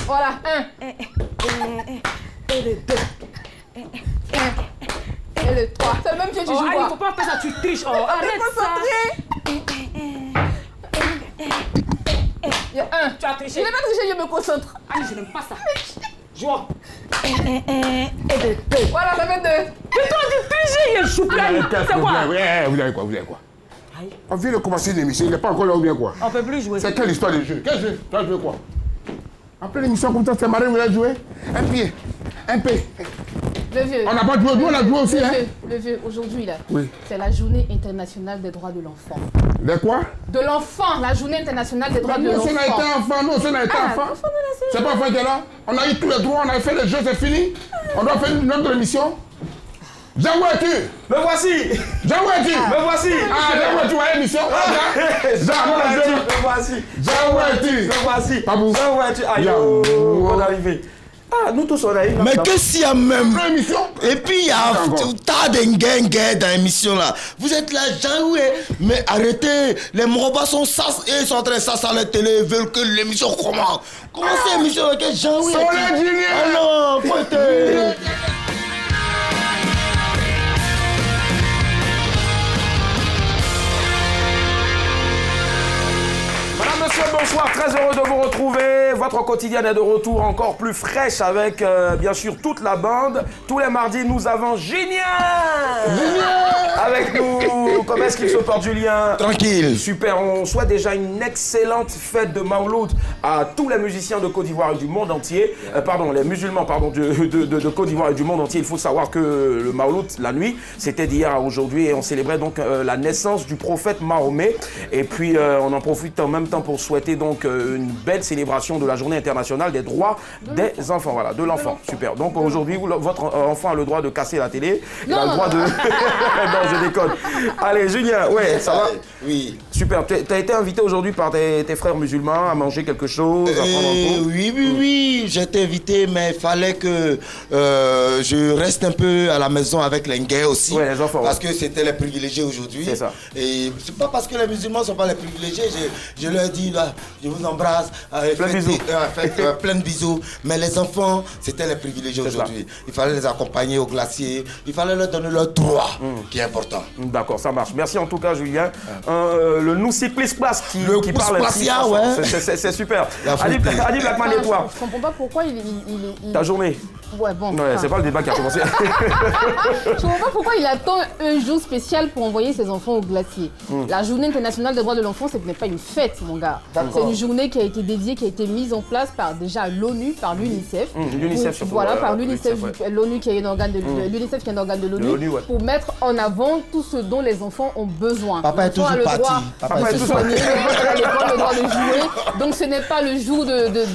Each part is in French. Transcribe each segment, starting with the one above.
Voilà, 1. Et le 2. Et le 3. C'est le même jeu, tu joues il faut pas faire ça, tu triches. Oh, arrête ça. Il y a 1. Tu as triché. Je vais pas tricher, je me concentre. Allez, je n'aime pas ça. Joie. Et le 2. Voilà, ça fait 2. Mais toi, tu triches, il joue plus. C'est quoi? Vous avez quoi? On vient de commencer l'émission, il n'est pas encore là ou bien quoi? On peut plus jouer. C'est quelle histoire de jeu? Quel jeu? Tu as joué quoi? Après l'émission comme ça, c'est marré, vous avez joué? Un pied, un P. Le vieux. On n'a pas joué, nous on a joué aussi, hein? Le vieux, aujourd'hui là, oui. C'est la journée internationale des droits de l'enfant. De quoi? De l'enfant, la journée internationale des droits de l'enfant. Nous, on a été enfant, nous, on a été enfant. C'est pas enfant qui est là? On a eu tous les droits, on a fait les jeux, c'est fini. On doit faire une autre émission. Jean, où es-tu? Me voici! Jean, où es-tu? Me voici! Ah, Jean, où es-tu à l'émission? Jean, me voici! Jean, où es-tu? Me voici! Pabou. Jean, où es-tu? Aïe, on est arrivé. Ah, nous tous on a eu. Mais qu'est-ce qu'il y a même? Émission. Et puis il y a tout tas de gang dans l'émission là. Vous êtes là, Jean, mais arrêtez. Les Morobas sont ils sont en train de s'asseoir à la télé, ils veulent que l'émission commence. Comment c'est l'émission avec Jean? Alors, faut être... Monsieur, bonsoir, très heureux de vous retrouver. Votre quotidien est de retour encore plus fraîche avec bien sûr toute la bande. Tous les mardis, nous avons Julien avec nous. Comment est-ce qu'il se porte, Julien? Tranquille. Super, on souhaite déjà une excellente fête de Mawlud à tous les musiciens de Côte d'Ivoire et du monde entier. Pardon, les musulmans de Côte d'Ivoire et du monde entier. Il faut savoir que le Mawlud, la nuit, c'était d'hier à aujourd'hui et on célébrait donc la naissance du prophète Mahomet. Et puis on en profite en même temps pour souhaiter donc une belle célébration de la journée internationale des droits des enfants. Voilà, de l'enfant. Super. Donc aujourd'hui, votre enfant a le droit de casser la télé. Il a le droit de... non, je déconne. Allez, Julien, ouais, ça va? Oui. Super. Tu as été invité aujourd'hui par tes frères musulmans à manger quelque chose, à prendre un coup? Oui. J'ai été invité, mais il fallait que je reste un peu à la maison avec les gays aussi. Ouais, les enfants. Parce que c'était les privilégiés aujourd'hui. C'est ça. Et c'est pas parce que les musulmans ne sont pas les privilégiés. Je leur dis, là, je vous embrasse. Plein de bisous. Plein de bisous. Mais les enfants, c'était les privilégiés aujourd'hui. Il fallait les accompagner au glacier. Il fallait leur donner leur droit, qui est important. D'accord, ça marche. Merci en tout cas, Julien. Le Noussi Plis Place qui parle ici. Ouais. C'est super. Ali Blackman et toi? Je comprends pas pourquoi il... Ta journée? Ouais, bon. Ouais, c'est pas le débat qui a commencé. Je comprends pas pourquoi il attend un jour spécial pour envoyer ses enfants au glacier. La journée internationale des droits de l'enfant, ce n'est pas une fête, mon gars. C'est une journée qui a été dédiée, qui a été mise en place par déjà l'ONU, par l'UNICEF. L'UNICEF surtout. Voilà, par l'UNICEF, l'ONU qui est un organe de l'UNICEF qui est un organe de l'ONU, pour mettre en avant tout ce dont les enfants ont besoin. Papa est toujours parti. Papa est toujours le droit de jouer. Donc ce n'est pas le jour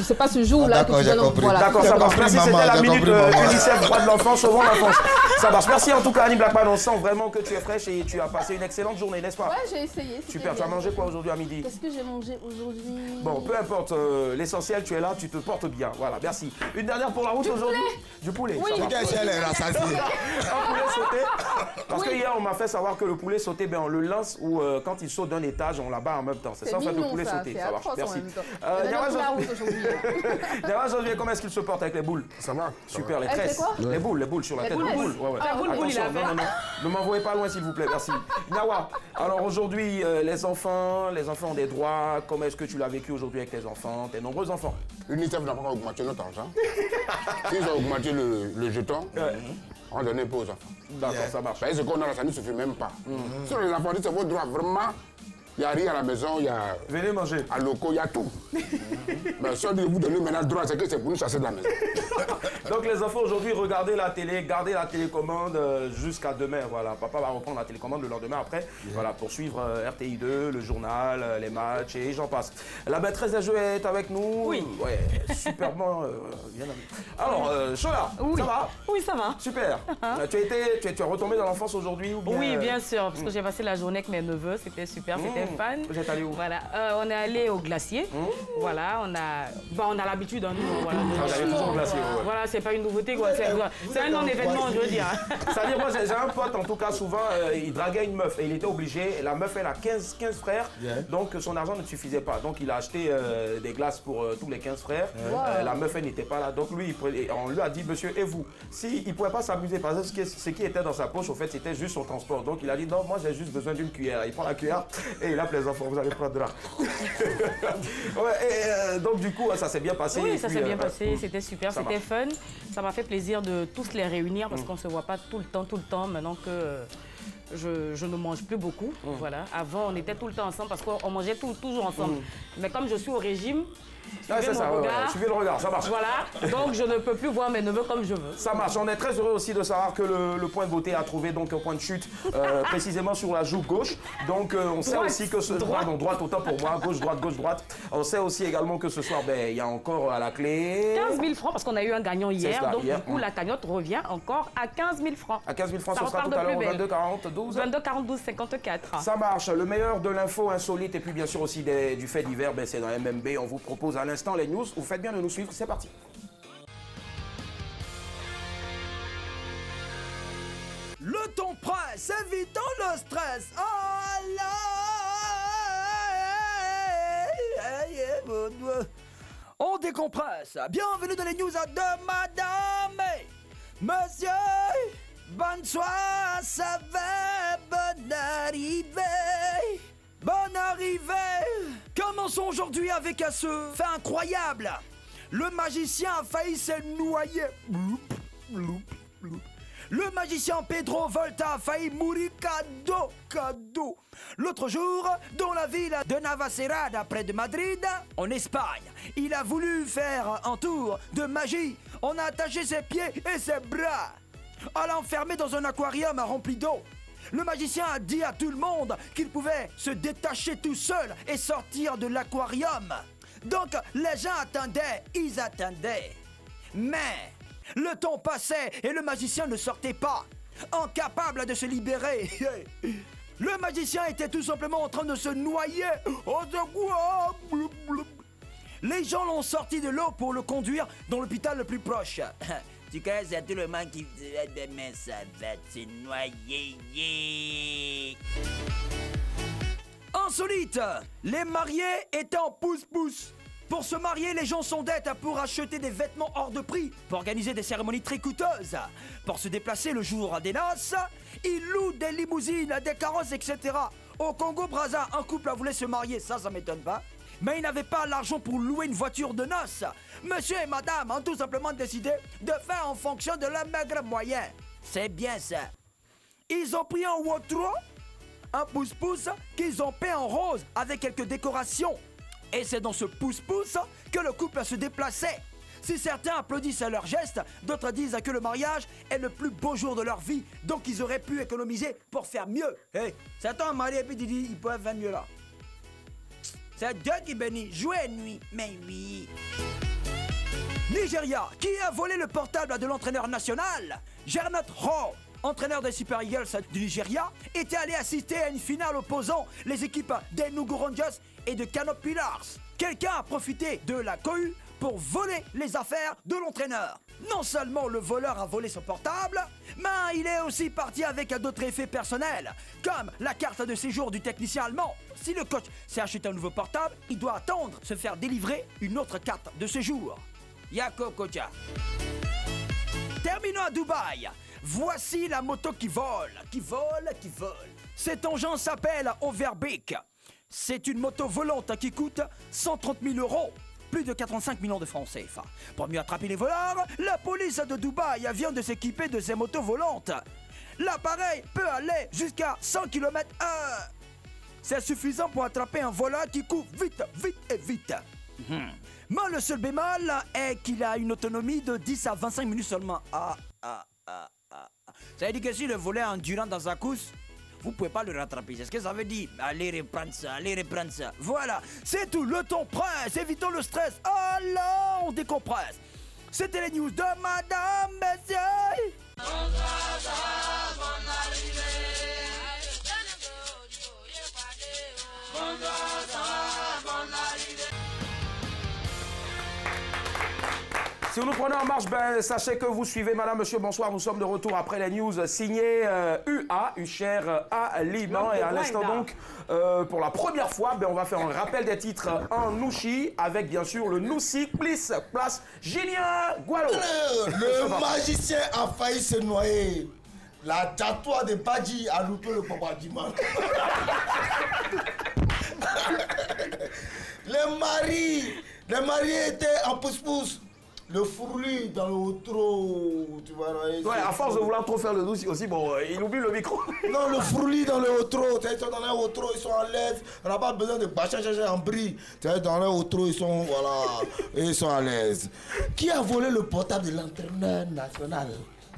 c'est pas ce jour-là que tu donnes. D'accord, ça marche. Merci, c'était la minute UNICEF droit de l'enfant, sauvons l'enfance. Ça marche. Merci en tout cas, Annie Blackman. On sent vraiment que tu es fraîche et tu as passé une excellente journée, n'est-ce pas? Ouais, j'ai essayé. Super. Tu as mangé quoi aujourd'hui à midi? Qu'est-ce que j'ai mangé aujourd'hui? Bon, peu importe. L'essentiel, tu es là, tu te portes bien. Voilà, merci. Une dernière pour la route aujourd'hui? Du poulet. Oui. Ça va. Un poulet sauté. Parce que hier, on m'a fait savoir que le poulet sauté, ben, on le lance ou quand il saute d'un étage, on l'abat en même temps. C'est ça, en fait, le poulet sauté. Ça marche. Merci. Diawara Janvier, comment est-ce qu'il se porte avec les boules? Ça va. Super, les tresses. Les boules sur la tête. Les boules. Attention, non. Ne m'envoyez pas loin, s'il vous plaît. Merci. Niawa, alors aujourd'hui, les enfants ont des droits. Comment est-ce que tu l'as vécu aujourd'hui avec tes enfants, tes nombreux enfants? L'UNICEF n'a pas augmenté notre argent. S'ils ont augmenté le jeton, on va donner pas aux enfants. D'accord, ça marche. Ce qu'on a, ça ne suffit même pas. Sur les enfants, c'est votre droit, vraiment. Il y a rien à la maison, il y a... Venez manger. À locaux, il y a tout. Mais si on dit vous donner maintenant le droit, c'est que c'est pour nous chasser de la maison. Donc les enfants, aujourd'hui, regardez la télé, gardez la télécommande jusqu'à demain. Voilà, papa va reprendre la télécommande le lendemain après. Voilà, pour suivre RTI2, le journal, les matchs et j'en passe. La maîtresse des jeux est avec nous. Oui. Ouais, superbement bien ami. Alors, Chola, ça va? Oui, ça va. Super. Tu es retombé dans l'enfance aujourd'hui ou bien... Oui, bien sûr, parce que j'ai passé la journée avec mes neveux, c'était super, c'était c'était fun. Vous êtes allé où? Voilà, on est allé au glacier. Voilà, on a l'habitude, hein, nous. Voilà, Vous allez toujours au glacier, ouais. voilà, c'est pas une nouveauté, quoi. C'est un non-événement, je veux dire. C'est-à-dire, moi, j'ai un pote, en tout cas, souvent, il draguait une meuf et il était obligé. La meuf, elle a 15 frères, donc son argent ne suffisait pas. Donc, il a acheté des glaces pour tous les 15 frères. La meuf, elle n'était pas là. Donc, lui, on lui a dit, monsieur, et vous? Si il ne pouvait pas s'amuser, parce que ce qui était dans sa poche, au fait, c'était juste son transport. Donc, il a dit, non, moi, j'ai juste besoin d'une cuillère. Il prend la cuillère et il appelle les enfants, vous allez prendre de là. Donc, du coup, ça s'est bien passé. Oui, ça s'est bien passé. C'était super, c'était fun. Ça m'a fait plaisir de tous les réunir parce qu'on ne se voit pas tout le temps, maintenant que je ne mange plus beaucoup. Voilà. Avant, on était tout le temps ensemble parce qu'on mangeait toujours ensemble. Mais comme je suis au régime, c'est ça, suivez le regard, ça marche. Voilà, donc je ne peux plus voir mes neveux comme je veux. Ça marche, on est très heureux aussi de savoir que le point de beauté a trouvé donc un point de chute précisément sur la joue gauche. Donc on sait aussi que ce soir, droite autant pour moi, gauche, droite. On sait aussi également que ce soir, il y a encore à la clé 15 000 francs parce qu'on a eu un gagnant hier, donc du coup la cagnotte revient encore à 15 000 francs. À 15 000 francs, ça sera tout à l'heure au 22 40 12. 22 40 12 54. Ça marche, le meilleur de l'info insolite et puis bien sûr aussi du fait divers, c'est dans MMB. On vous propose à l'instant les news. Vous faites bien de nous suivre, c'est parti. Le ton presse, évitons le stress. On décompresse. Bienvenue dans les news de madame et monsieur. Bonne soirée, ça va, bonne arrivée. Bonne arrivée. Commençons aujourd'hui avec ce fait incroyable. Le magicien a failli se noyer. Le magicien Pedro Volta a failli mourir cadeau. L'autre jour, dans la ville de Navacerrada, près de Madrid, en Espagne, il a voulu faire un tour de magie. On a attaché ses pieds et ses bras à l'enfermer dans un aquarium rempli d'eau. Le magicien a dit à tout le monde qu'il pouvait se détacher tout seul et sortir de l'aquarium. Donc les gens attendaient, ils attendaient. Mais le temps passait et le magicien ne sortait pas, incapable de se libérer. Le magicien était tout simplement en train de se noyer. Les gens l'ont sorti de l'eau pour le conduire dans l'hôpital le plus proche. Tu connais à tout le monde qui disait demain ça va te noyer. Insolite, les mariés étaient en pouce-pouce. Pour se marier, les gens s'endettent pour acheter des vêtements hors de prix, pour organiser des cérémonies très coûteuses. Pour se déplacer le jour des noces, ils louent des limousines, des carrosses, etc. Au Congo-Brazza, un couple voulait se marier, ça m'étonne pas. Mais ils n'avaient pas l'argent pour louer une voiture de noces. Monsieur et madame ont tout simplement décidé de faire en fonction de leur maigre moyen. C'est bien ça. Ils ont pris un Wotro, un pouce-pouce qu'ils ont peint en rose avec quelques décorations. Et c'est dans ce pouce-pouce que le couple se déplaçait. Si certains applaudissent à leur geste, d'autres disent que le mariage est le plus beau jour de leur vie. Donc ils auraient pu économiser pour faire mieux. Hey, certains mariés et puis ils disent ils peuvent faire mieux là. C'est Dieu qui bénit, jouer nuit, mais oui. Nigeria, qui a volé le portable de l'entraîneur national? Gernot Rowe, entraîneur des Super Eagles du Nigeria, était allé assister à une finale opposant les équipes d'Enugu Rangers et de Kano Pillars. Quelqu'un a profité de la cohue pour voler les affaires de l'entraîneur. Non seulement le voleur a volé son portable, mais il est aussi parti avec d'autres effets personnels, comme la carte de séjour du technicien allemand. Si le coach s'est acheté un nouveau portable, il doit attendre se faire délivrer une autre carte de séjour. Yako Kocha. Terminons à Dubaï. Voici la moto qui vole. Cet engin s'appelle Overbeek. C'est une moto volante qui coûte 130 000 €, plus de 85 millions de francs CFA. Pour mieux attraper les voleurs, la police de Dubaï vient de s'équiper de ces motos volantes. L'appareil peut aller jusqu'à 100 km/h. C'est suffisant pour attraper un voleur qui court vite. Mais le seul bémol est qu'il a une autonomie de 10 à 25 minutes seulement. Ça veut dire que si le voleur est endurant dans sa course, vous pouvez pas le rattraper. C'est ce que ça veut dire. Allez reprendre ça. Voilà, c'est tout. Le temps presse. Évitons le stress. Alors, on décompresse. C'était les news de Madame Messier. Si vous nous prenez en marche, ben, sachez que vous suivez Madame, Monsieur, bonsoir. Nous sommes de retour après les news signées UA, Usher Aliment. Et à l'instant donc, pour la première fois, ben, on va faire un rappel des titres en Nouchi avec bien sûr le Noussi Place Julien Gualo. Le magicien a failli se noyer. La jatoire de Badji a loupé le papa Diman. Les mariés étaient en pouce-pouce. Le fourlu dans le outro, tu vois. Ouais, à force de vouloir trop faire le Noussi aussi, bon, il oublie le micro. Non, le fourlu dans le outro, ils sont dans le outro, ils sont à l'aise. On n'a pas besoin de bâcher en bris. Dans le outro, ils sont, voilà, ils sont à l'aise. Qui a volé le portable de l'entraîneur national?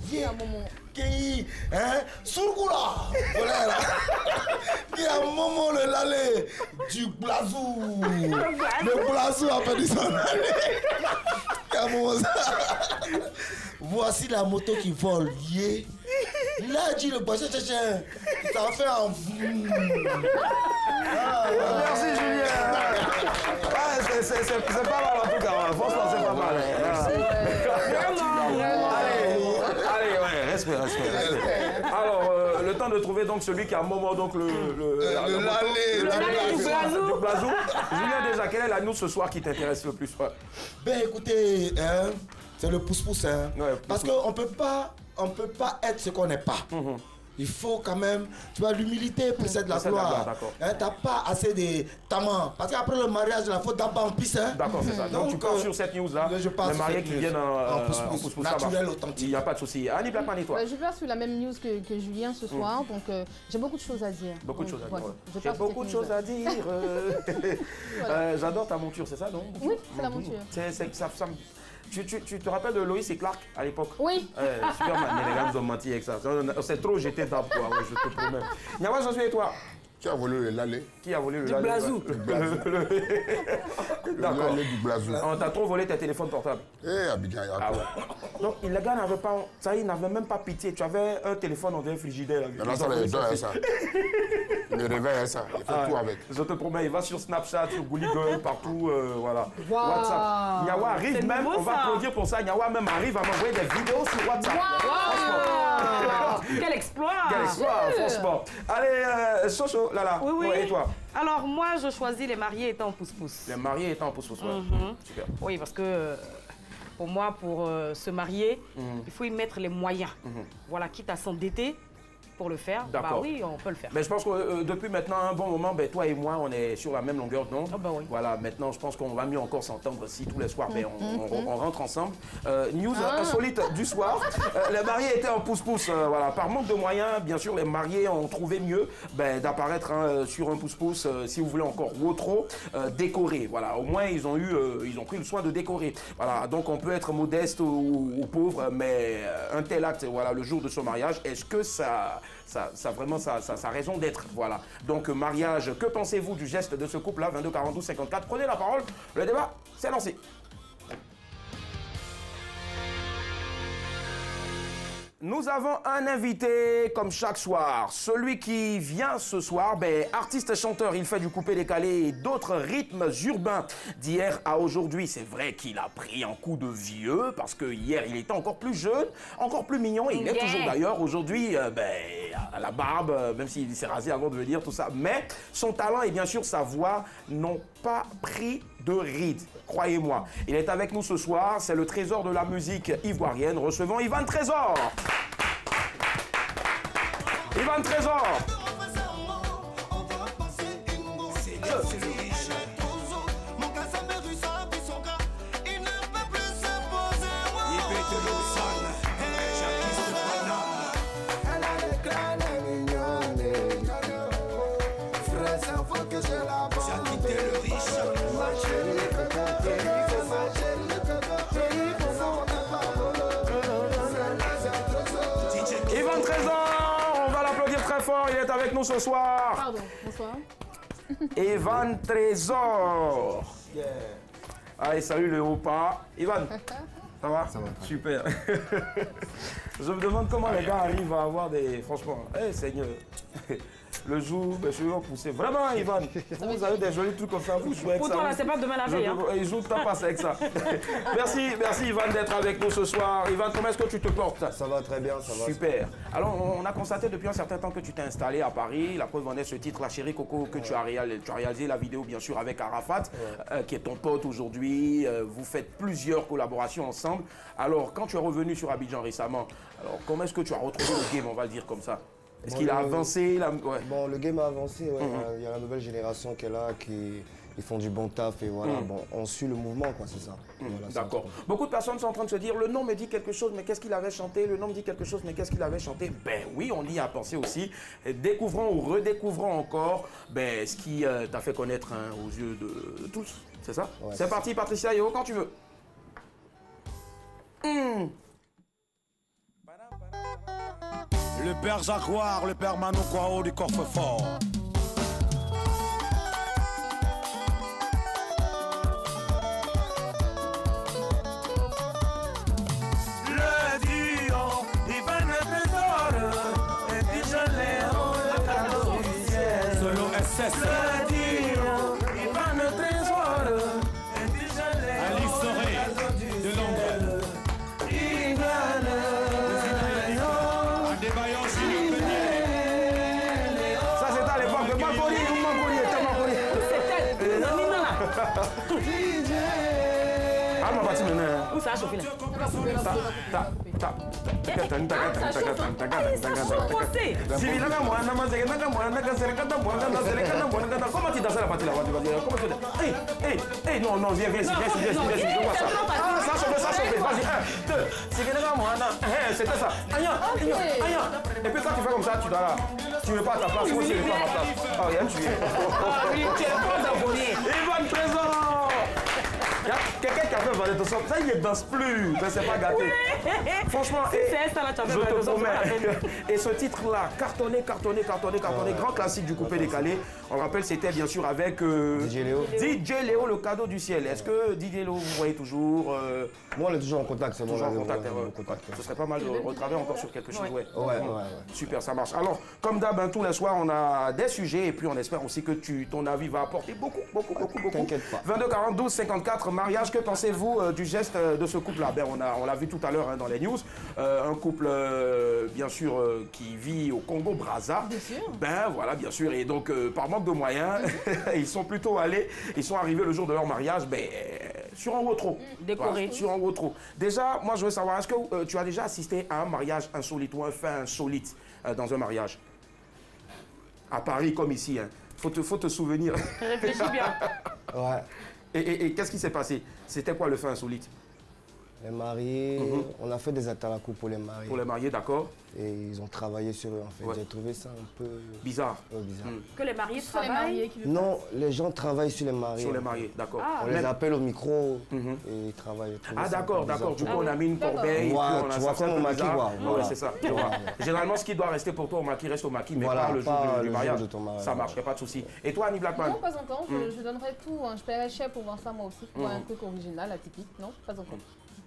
Qui a un moment. Qui, hein? Surgoula! Voilà, là. Qui a un moment le lalé du blazou? Le blazou a perdu son lalé. Qui a un moment ça? Voici la moto qui vole. Yeah. Là, dit le bachin, ça fait un. Merci Julien. Ouais, c'est pas mal en tout cas. Franchement, c'est pas mal. Allez, ouais, respect. Alors, le temps de trouver donc celui qui a un moment donc le du blazou. Julien, déjà, quelle est la news ce soir qui t'intéresse le plus? Ben écoutez, hein, c'est le pouce-pouce. Hein, ouais, parce qu'on peut pas être ce qu'on n'est pas. Il faut quand même, tu vois, l'humilité précède la gloire. Hein, t'as pas assez de tamans. Parce qu'après le mariage, la faute d'abord en pisse. Hein. D'accord, c'est ça. Donc tu pars sur cette news-là. Les mariés qui viennent en pouce-pouce. Naturel, authentique. Il n'y a pas de souci. Annie Blackman et toi? Je pars sur la même news que Julien ce soir. Donc j'ai beaucoup de choses à dire. Beaucoup de choses à dire. J'ai beaucoup de choses à dire. J'adore ta monture, c'est ça, non? Oui, c'est la monture. Tu te rappelles de Loïs et Clark à l'époque? Oui. Superman, mais les gars nous ont menti avec ça. C'est trop jeté d'arbre, quoi, ouais, je te promets. Niawa, j'en suis et toi? Qui a volé le lalé? Qui a volé le Du lalé? blazou. D'accord. Le du blazou. On t'a trop volé tes téléphones portables. Eh, Abidjan, il y a Ah ouais. Donc, les gars n'avaient pas. Ça, ils n'avaient même pas pitié. Tu avais un téléphone, on dirait un frigidaire. Non, ça les donne, ça. Le réveil, ça. Il fait tout avec. Je te promets, il va sur Snapchat, sur Google, partout, voilà. Wow. WhatsApp. Niawa arrive même, on va applaudir pour ça. Niawa même arrive à m'envoyer des vidéos sur WhatsApp. Quel exploit! Quel exploit, franchement. Allez, Soso, Lala, Oui. et toi? Alors moi, je choisis les mariés étant en pouce-pouce. Les mariés étant en pouce-pouce, ouais. Super. Oui, parce que pour moi, pour se marier, il faut y mettre les moyens. Voilà, quitte à s'endetter pour le faire, bah oui, on peut le faire. Mais je pense que depuis maintenant un bon moment, ben, toi et moi, on est sur la même longueur d'onde. Ah bah oui. Voilà, maintenant, je pense qu'on va mieux encore s'entendre si tous les soirs, ben, on rentre ensemble. News insolite du soir. Les mariés étaient en pouce-pouce. Voilà. Par manque de moyens, bien sûr, les mariés ont trouvé mieux d'apparaître sur un pouce-pouce, si vous voulez encore, ou trop décoré. Voilà. Au moins, ils ont pris le soin de décorer. Voilà. Donc, on peut être modeste ou pauvre, mais un tel acte, voilà, le jour de son mariage, est-ce que ça a raison d'être, voilà. Donc mariage, que pensez-vous du geste de ce couple-là? 22 42 54, prenez la parole, le débat, c'est lancé. Nous avons un invité comme chaque soir. Celui qui vient ce soir, artiste chanteur, il fait du coupé-décalé et d'autres rythmes urbains. D'hier à aujourd'hui, c'est vrai qu'il a pris un coup de vieux parce que hier il était encore plus jeune, encore plus mignon et il est toujours d'ailleurs. Aujourd'hui, à la barbe, même s'il s'est rasé avant de venir, tout ça. Mais son talent et bien sûr sa voix n'ont pas pris de ride, croyez-moi. Il est avec nous ce soir, c'est le trésor de la musique ivoirienne. Recevons Ivan Trésor. Ivan Trésor. Ivan Trésor, on va l'applaudir très fort, il est avec nous ce soir. Pardon, bonsoir. Ivan Trésor. Yeah. Allez, salut le Opa. Ivan, ça va? Ça va. Super. Je me demande comment les gars arrivent à avoir des... Franchement, Seigneur. le jour, mes cheveux vont pousser. Vraiment, Ivan, vous avez des jolis trucs comme ça, vous jouez avec Pour ça. toi, là, c'est pas demain la veille. Ils jouent ta passe avec ça. Merci Ivan d'être avec nous ce soir. Ivan, comment est-ce que tu te portes? Ça va très bien, ça va. Super. Alors, on a constaté depuis un certain temps que tu t'es installé à Paris. La preuve en est ce titre, La Chérie Coco, que tu as réalisé la vidéo, bien sûr, avec Arafat, qui est ton pote aujourd'hui. Vous faites plusieurs collaborations ensemble. Alors, quand tu es revenu sur Abidjan récemment, alors comment est-ce que tu as retrouvé le game, on va le dire comme ça? Est-ce qu'il a avancé ouais. Bon, le game a avancé, ouais. Il y a la nouvelle génération qui est là, ils font du bon taf et voilà. Bon, on suit le mouvement, quoi, c'est ça. Voilà, d'accord. Beaucoup de personnes sont en train de se dire, le nom me dit quelque chose, mais qu'est-ce qu'il avait chanté? Le nom me dit quelque chose, mais qu'est-ce qu'il avait chanté? Ben oui, on y a pensé aussi. Découvrons ou redécouvrons encore ce qui t'a fait connaître aux yeux de tous. C'est ça? Ouais, c'est parti, Patricia Yeo, quand tu veux. Le père Jaguar, le père Manu Kwao du Coffre-Fort. Le duo, Ivan le trésor, et puis je l'ai le cadeau du ciel. Solo SS. Le duo, Ivan le trésor, et puis je l'ai Alice Soré de Londres. Ça c'était à l'époque de Makori ou Makori était Makori. C'était Nina là. Ah, ma partie maintenant. Où ça a chauffé là? Comment tu danses la partie là? Hey, non, viens, je vois ça. Ah, ça chauffe, vas-y, 1, 2, c'était ça. Et puis quand tu fais comme ça, tu ne veux pas à ta place, moi je ne veux pas à ma place. Oh, regarde, tu es pas d'abonné. Ivan Trésor. Il y a quelqu'un qui a fait Valet de Somme, ça il ne danse plus, mais c'est pas gâté. Franchement, je te promets. Et ce titre-là, cartonné, grand classique du coupé décalé. On rappelle, c'était bien sûr avec DJ Léo. DJ Léo, le cadeau du ciel. Est-ce que DJ Léo, vous voyez toujours Moi, on est toujours en contact, c'est bon. Toujours en contact. Ce serait pas mal de retravailler encore sur quelque chose. Ouais. Super, ça marche. Alors, comme d'hab, tous les soirs, on a des sujets et puis on espère aussi que ton avis va apporter beaucoup. T'inquiète pas. 22 40 12 54 mariage. Que pensez-vous du geste de ce couple-là? On l'a vu tout à l'heure dans les news. Un couple, bien sûr, qui vit au Congo-Brazza. Bien sûr. Voilà, bien sûr. Et donc, par manque de moyens, ils sont arrivés le jour de leur mariage, sur un wotro. Décoré. Sur un wotro. Déjà, moi, je veux savoir, est-ce que tu as déjà assisté à un mariage insolite ou un fait insolite dans un mariage? À Paris, comme ici, hein. Faut te souvenir. Réfléchis bien. Ouais. Et qu'est-ce qui s'est passé? C'était quoi le fait insolite? Les mariés, on a fait des atalakou pour les mariés. Pour les mariés, d'accord. Et ils ont travaillé sur eux en fait. Ouais. J'ai trouvé ça un peu bizarre. Bizarre. Que les mariés Ce sont les travaillent. mariés qui le Non, les gens travaillent sur les mariés. Sur les mariés, d'accord. On les appelle au micro et ils travaillent. Ah d'accord. Du coup, on a mis une corbeille. Voilà, on a tu vois comme au maquis, quoi. Ouais, c'est ça. Généralement, ce qui doit rester pour toi au maquis reste au maquis, mais pas le jour du mariage. Ça marche, il n'y a pas de souci. Et toi, Annie Blackman? Non, pas encore. Je donnerai tout. Je paierai cher pour voir ça moi aussi. Pour un truc original, atypique. Non, pas encore.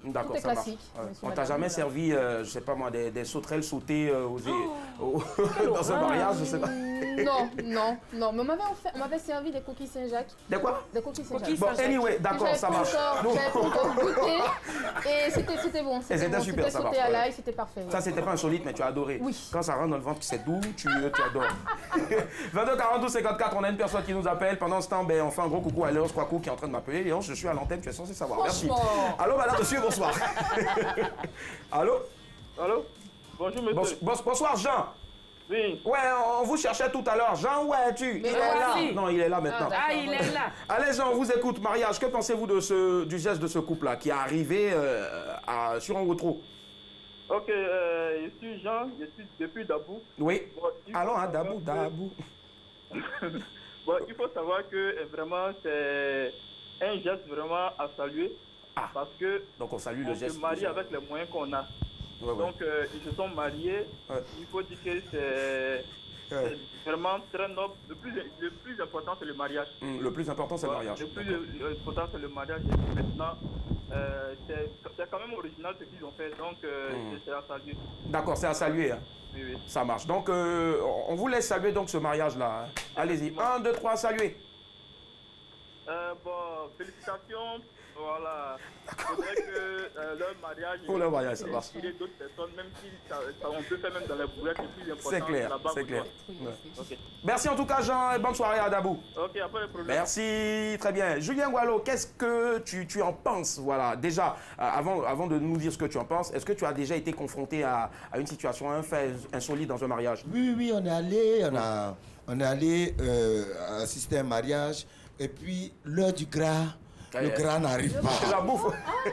D'accord, tout est ça marche. classique. On t'a jamais servi, je sais pas moi, des sauterelles sautées dans un mariage, je sais pas. Non. Mais on m'avait servi des coquilles Saint-Jacques. Des quoi? Des coquilles Saint-Jacques. Bon, anyway, d'accord, ça marche. J'avais pas encore goûté. Et c'était bon. C'était super, ça marche. C'était sauté à l'ail, c'était parfait. Ça, c'était pas insolite, mais tu as adoré. Oui. Quand ça rentre dans le ventre, c'est doux, tu adores. 22 42 54, on a une personne qui nous appelle. Pendant ce temps, on fait un gros coucou à Léonce Kwaku qui est en train de m'appeler. Léonce, je suis à l'antenne, tu es censé savoir. Merci. Allô, madame, monsieur, bonsoir. Allô? Bonjour, monsieur. Bonsoir, Jean. Oui. Ouais, on vous cherchait tout à l'heure. Jean, où es-tu? Il est là. Non, il est là maintenant. Ah, il est là. Allez, Jean, on vous écoute. Mariage, que pensez-vous du geste de ce couple-là qui est arrivé sur un wotro? Ok, je suis Jean, je suis depuis Dabou. Oui. Bon, allons à Dabou. Bon, il faut savoir que vraiment, c'est un geste vraiment à saluer. Parce que donc on salue le geste. Se marie avec les moyens qu'on a. Donc ils se sont mariés. Il faut dire que c'est vraiment très noble. Le plus important c'est le mariage. Le plus important c'est le mariage. Le plus important c'est le mariage. Et maintenant c'est quand même original ce qu'ils ont fait, donc c'est à saluer. D'accord, c'est à saluer. Hein. Oui, oui. Ça marche. Donc, on vous laisse saluer donc ce mariage-là. Allez-y. 1, 2, 3, saluer. Bon, félicitations. Voilà. Il faudrait que leur mariage. Pour leur mariage, ça marche. Inspirer d'autres personnes, même si on peut faire même dans les brouettes, c'est plus important. C'est clair, là-bas, c'est clair. Ouais. Okay. Merci en tout cas, Jean, et bonne soirée à Dabou. Ok, pas de problème. Merci, très bien. Julien Gualo, qu'est-ce que tu en penses? Voilà, déjà, avant de nous dire ce que tu en penses, est-ce que tu as déjà été confronté à une situation, un fait insolite dans un mariage? Oui, on est allé assister à un mariage, et puis l'heure du gras. Le gras n'arrive pas. La bouffe.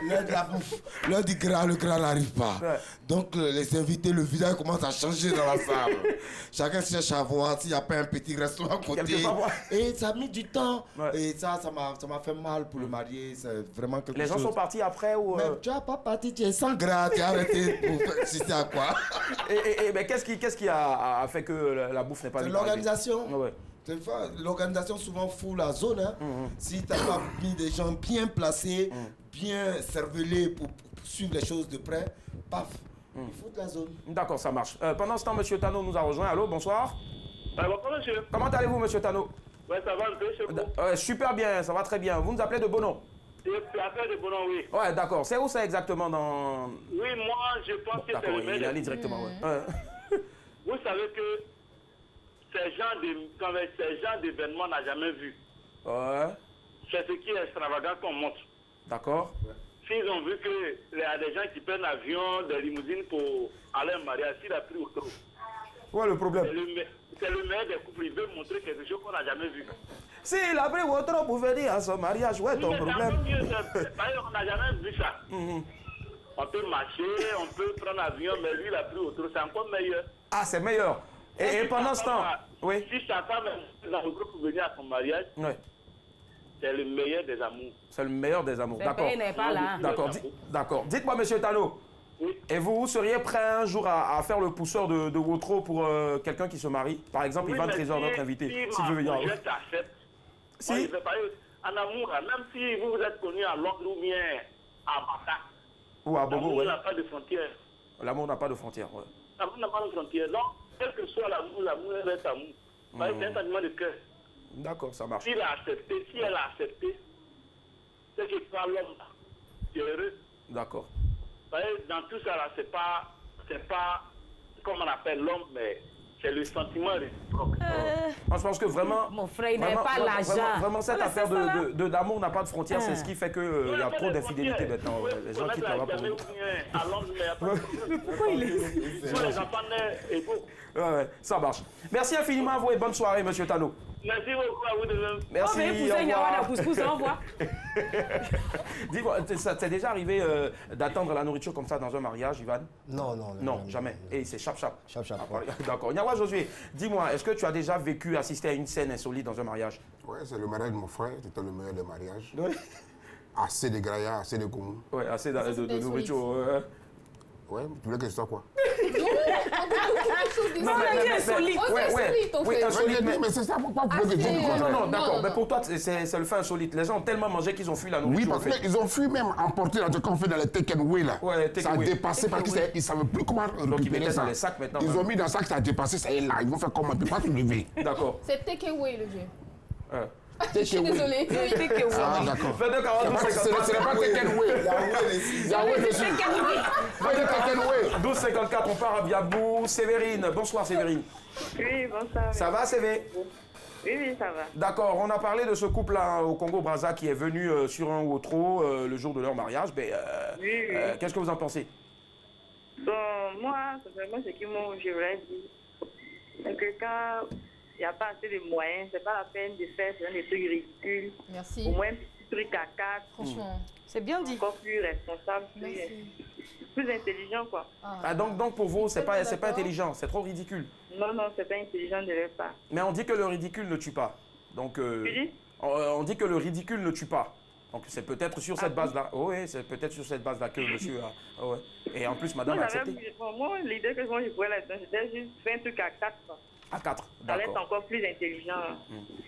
L'heure de la bouffe. L'heure du gras, le gras n'arrive pas. Ouais. Donc les invités, le visage commence à changer dans la salle. Chacun cherche à voir s'il n'y a pas un petit restaurant à côté. Et ça a mis du temps. Ouais. Et ça m'a fait mal pour le marié. C'est vraiment quelque chose. Les gens sont partis après ou... Mais tu n'as pas parti, tu es sans gras, tu as arrêté pour assister à quoi? Mais qu'est-ce qui a fait que la bouffe n'est pas... C'est l'organisation. Ouais. L'organisation souvent fout la zone. Hein. Si tu n'as pas mis des gens bien placés, bien cervelés pour suivre les choses de près, paf, il faut de la zone. D'accord, ça marche. Pendant ce temps, M. Tano nous a rejoint. Allô, bonsoir. Bonjour, monsieur. Comment allez-vous, M. Tano? Ouais, ça va un peu chez vous. Super bien, ça va très bien. Vous nous appelez de Bonon? C'est affaire de Bonon, oui. Ouais, d'accord. C'est où ça exactement dans... Oui, moi, je pense que c'est le il est allé directement, ouais. Vous savez que ces gens d'événements n'a jamais vu. Ouais. C'est ce qui est extravagant qu'on montre. D'accord. S'ils ont vu qu'il y a des gens qui prennent l'avion, des limousines pour aller au mariage, s'il a pris au trop. Ouais, le problème. C'est le meilleur des couples, il veut montrer quelque chose qu'on n'a jamais vu. S'il a pris au trop pour venir à son mariage, ouais, ton problème. On n'a jamais vu ça. On peut marcher, on peut prendre l'avion, mais lui, il a pris au trop, c'est encore meilleur. Ah, c'est meilleur. Et pendant ce temps, oui. Si sa femme est dans le groupe pour venir à son mariage, c'est le meilleur des amours. C'est le meilleur des amours, d'accord. n'est pas là. D'accord. Dites-moi, monsieur Tano, et vous seriez prêt un jour à faire le pousseur de Wotro pour quelqu'un qui se marie? Par exemple, Ivan Trésor, notre invité, s'il veut venir. Je t'accepte. Si. En amour, même si vous êtes connu à Londres ou bien à Bata, ou à Bobo, l'amour n'a pas de frontières. L'amour n'a pas de frontières, ouais. L'amour n'a pas de frontières. Donc, quel que soit l'amour, l'amour reste amour. C'est un sentiment de cœur. D'accord, ça marche. S'il a accepté, si elle a accepté, c'est que soit l'homme, tu es heureux. D'accord. Dans tout ça, là, c'est pas comme on appelle l'homme, mais c'est le sentiment réciproque. Moi, je pense que vraiment... Mon frère, il n'avait pas l'argent. Vraiment, cette affaire d'amour n'a pas de frontières. C'est ce qui fait qu'il y a trop d'infidélité maintenant. Les gens quittent là-bas pour nous. Mais pourquoi il est... Tous les enfants naissent égaux. Ouais, ça marche. Merci infiniment à vous et bonne soirée, monsieur Tano. Merci beaucoup à vous de même. Merci, au revoir. Dis-moi, ça t'est déjà arrivé d'attendre la nourriture comme ça dans un mariage, Ivan? Non, jamais. Et c'est chap-chap. Chap-chap. D'accord. Nyawa Josué, dis-moi, est-ce que tu as déjà assister à une scène insolite dans un mariage? Oui, c'est le mariage de mon frère, c'était le meilleur des mariages. Oui. Assez de graillards, assez de goût. Oui, assez de nourriture. Ouais, tu voulais que je sois quoi? Non, mais insolite. Oui, insolite. Mais c'est ça, pourquoi vous voulez que je dise quoi? Non, d'accord. Mais pour toi, c'est le fait insolite. Les gens ont tellement mangé qu'ils ont fui la nourriture. Oui, parce qu'ils ont fui même emporter dans ce qu'on fait dans les take and away là. Ça a dépassé parce qu'ils ne savaient plus comment récupérer ça. Dans les sacs maintenant. Ils ont mis dans le sac, ça a dépassé, ça est là. Ils vont faire comment? Ils ne peuvent pas se lever. D'accord. C'est take away le vieux. Je suis désolée. Ah, d'accord. Ce n'est pas take and away. Yahweh dessus. 12h54, on part à Biabou. Sévérine. Bonsoir, Sévérine. Oui, bonsoir. Ça va, Sévé? Oui, ça va. D'accord, on a parlé de ce couple-là au Congo-Brazza qui est venu sur un Wotro le jour de leur mariage. Oui. Qu'est-ce que vous en pensez? Bon, moi, vraiment, ce que moi, je voulais dire, c'est que quand il n'y a pas assez de moyens, c'est pas la peine de faire des trucs ridicules. Merci. Au moins un petit truc à 4. Franchement. C'est bien dit. Encore plus responsable, plus intelligent, quoi. Donc pour vous, c'est pas intelligent, c'est trop ridicule. Non, c'est pas intelligent de leur part. Mais on dit que le ridicule ne tue pas. Donc, on dit que le ridicule ne tue pas. Donc c'est peut-être sur cette base-là. Oui, c'est peut-être sur cette base-là que monsieur a... Ouais. Et en plus, madame a accepté. Moi, l'idée que moi je pourrais là-dedans, c'était juste faire un truc à 4, quoi. À 4, ça d'accord. laisse encore plus intelligent.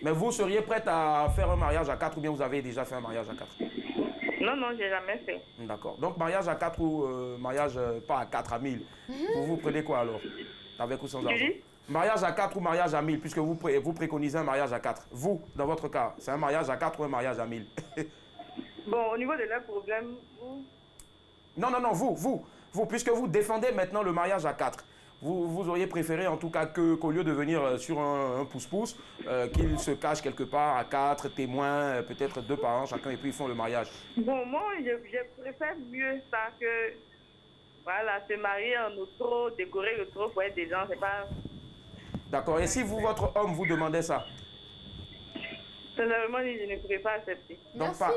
Mais vous seriez prête à faire un mariage à 4 ou bien vous avez déjà fait un mariage à 4? Non, non, j'ai jamais fait. D'accord. Donc mariage à 4 ou mariage pas à 4, à 1000. Vous prenez quoi alors? Avec ou sans argent? Mariage à 4 ou mariage à 1000, puisque vous préconisez un mariage à 4. Vous, dans votre cas, c'est un mariage à 4 ou un mariage à 1000? Bon, au niveau de leurs problèmes, vous... Non, vous, puisque vous défendez maintenant le mariage à 4. Vous auriez préféré en tout cas qu'au lieu de venir sur un pouce-pouce, qu'ils se cachent quelque part à 4 témoins, peut-être 2 parents chacun, et puis ils font le mariage. Bon, moi, je préfère mieux ça que... Voilà, se marier en auto, décorer le trop pour être des gens, c'est pas... D'accord. Et si vous, votre homme, vous demandait ça? Sincèrement, je ne pourrais pas accepter.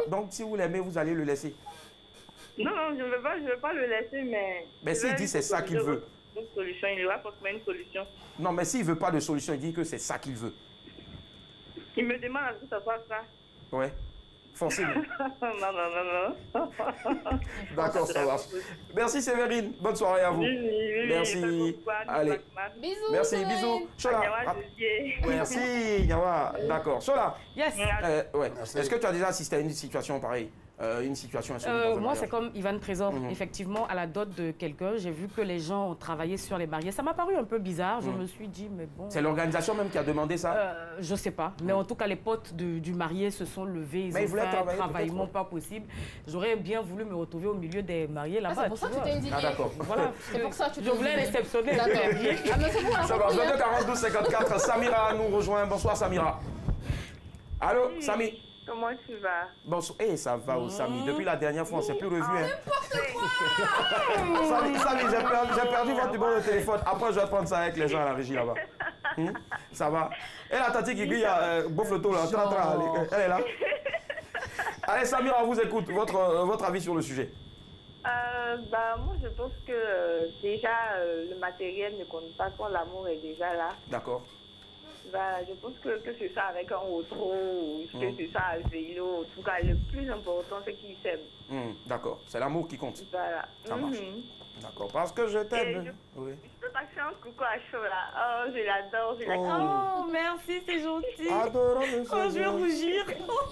Donc si vous l'aimez, vous allez le laisser? Non, je ne veux pas le laisser, mais... Mais s'il dit c'est ça qu'il veut? Une solution, il y aura forcément une solution. Non, mais s'il ne veut pas de solution, il dit que c'est ça qu'il veut. Il me demande à ce que ça soit ça. Ouais. Forcément. Non. D'accord, ça marche. Merci Séverine. Bonne soirée à vous. Merci. Allez. Bisous. Merci, bisous. Chola. Merci, Yawa. D'accord. Chola. Yes. Ouais. Est-ce que tu as déjà assisté à une situation pareille? Une situation insolite? Moi, c'est comme Ivan Trésor. Effectivement, à la dot de quelqu'un, j'ai vu que les gens ont travaillé sur les mariés. Ça m'a paru un peu bizarre. Je me suis dit, mais bon... C'est l'organisation même qui a demandé ça? Je sais pas. Mais en tout cas, les potes du marié se sont levés. Ils ont fait un travaillement pas possible. J'aurais bien voulu me retrouver au milieu des mariés là-bas. C'est pour ça que tu t'es indigné. Ah d'accord. Voilà. C'est pour ça que tu je voulais réceptionner. D'accord. Ah, mais c'est bon, ça va, 22 42 54. Samira nous rejoint. Bonsoir Samira. Allô, oui. Samy. Comment tu vas? Bonsoir. Eh, ça va, Samy. Depuis la dernière fois, on ne s'est plus revu. Samy, j'ai perdu votre numéro de téléphone. Après, je vais prendre ça avec les gens à la régie là-bas. Ça va. Et la tati qui grille, bouffe le taux là. Elle est là. Allez, Samira, on vous écoute. Votre avis sur le sujet? Moi, je pense que déjà, le matériel ne compte pas quand l'amour est déjà là. D'accord. Je pense que c'est ça avec un auto, ou que c'est ça à vélo. En tout cas, le plus important, c'est qu'ils s'aiment. D'accord. C'est l'amour qui compte. Voilà. Ça marche. D'accord. Parce que je t'aime. Oui. Je peux passer un coucou à Chola. Oh, je l'adore. Oh, merci, c'est gentil. Adorons le Seigneur. Oh, je vais rougir.